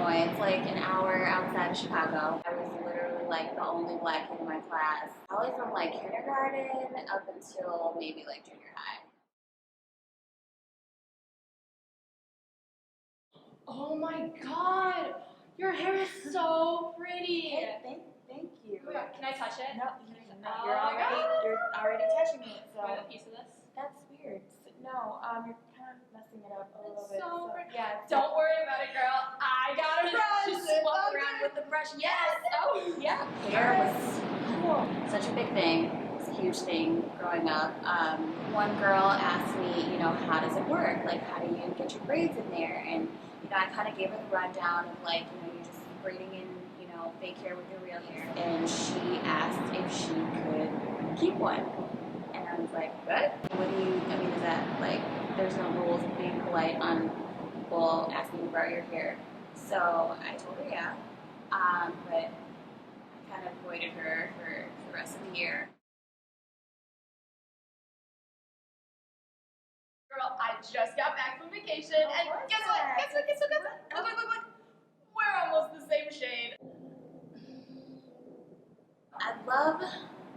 Illinois. It's like an hour outside of Chicago. I was literally like the only black kid in my class. Probably from like kindergarten up until maybe like junior high. Oh my god! Your hair is so pretty! Hey, thank you. Oh my god, can I touch it? No, Oh you're already touching it. So Can I have a piece of this? that's weird. No, you're kind of messing it up a little bit. So pretty. Yeah. Don't worry about it, girl. I got a brush! Just swap around with the brush. Yes. Oh, Yeah. Hair was cool. Such a big thing. It's a huge thing growing up. One girl asked me, you know, how does it work? Like, how do you get your braids in there? And you know, I kind of gave her the rundown of like, you know, you're just braiding in, you know, fake hair with your real hair. And she asked if she could keep one. And I was like, what? What do you, I mean, is that like, there's no rules of being polite on people asking you to borrow your hair. So I told her yeah. But I kind of avoided her for the rest of the year. Girl, I just got back from vacation, and guess what? Look. We're almost the same shade. I love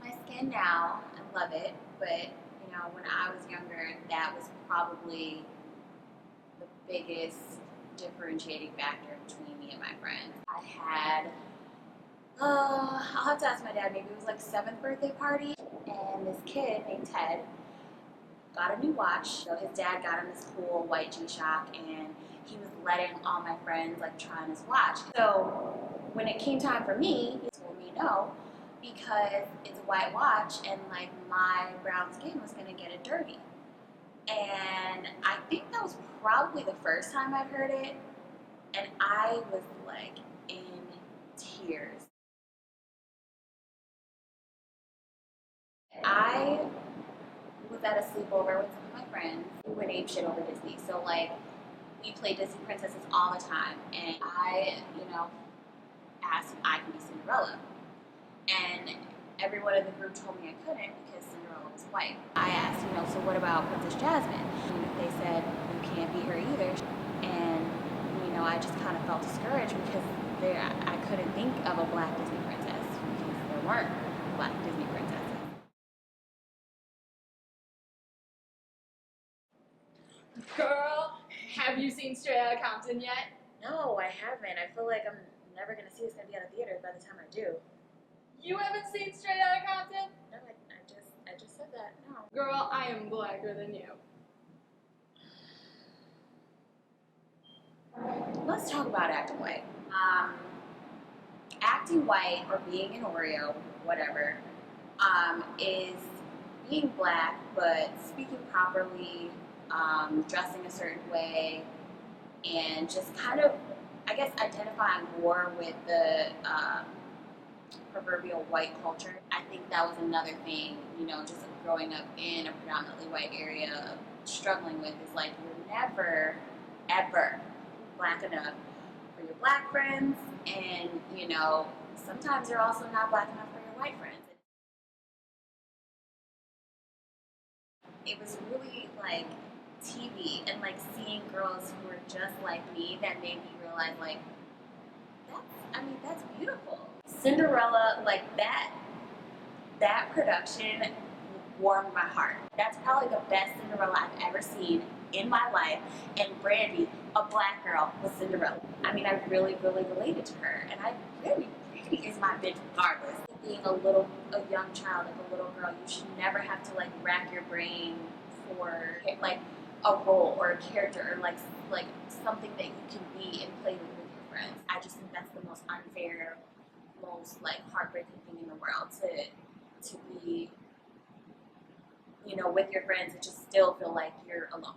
my skin now. I love it. But, you know, when I was younger, that was probably the biggest differentiating factor between me and my friends. I had, I'll have to ask my dad, maybe it was like 7th birthday party, and this kid named Ted got a new watch. So his dad got him this cool white G-Shock, and he was letting all my friends like try on his watch. So when it came time for me, he told me no, because it's a white watch and like my brown skin was gonna get it dirty. And I think that was probably the first time I'd heard it, and I was like in tears. I was at a sleepover with some of my friends. We went ape shit over Disney. So like we played Disney princesses all the time, and I, you know, asked if I could be Cinderella. And everyone in the group told me I couldn't because Cinderella was white. I asked, you know, so what about Princess Jasmine? And they said, you can't be her either. And, you know, I just kind of felt discouraged because I couldn't think of a black Disney princess because there weren't black Disney princesses. Girl, have you seen Straight Outta Compton yet? No, I haven't. I feel like I'm never going to see it's going to be out of theaters by the time I do. You haven't seen Straight Outta Compton? No, I just said that. No. Girl, I am blacker than you. Let's talk about acting white. Acting white or being an Oreo, whatever, is being black but speaking properly, dressing a certain way, and just kind of, I guess, identifying more with the proverbial white culture. I think that was another thing, you know, just growing up in a predominantly white area, struggling with is like you're never, ever black enough for your black friends, and you know, sometimes you're also not black enough for your white friends. It was really like TV and like seeing girls who were just like me that made me realize like that's beautiful. Cinderella, like that production warmed my heart. That's probably the best Cinderella I've ever seen in my life. And Brandy, a black girl, was Cinderella. I mean, I really, really related to her. And Brandy is my bitch regardless. Being a young child, like a little girl, you should never have to like rack your brain for like a role or a character or like something that you can be and play with your friends. I just think that's the most unfair, most like heartbreaking thing in the world to be, you know, with your friends and just still feel like you're alone.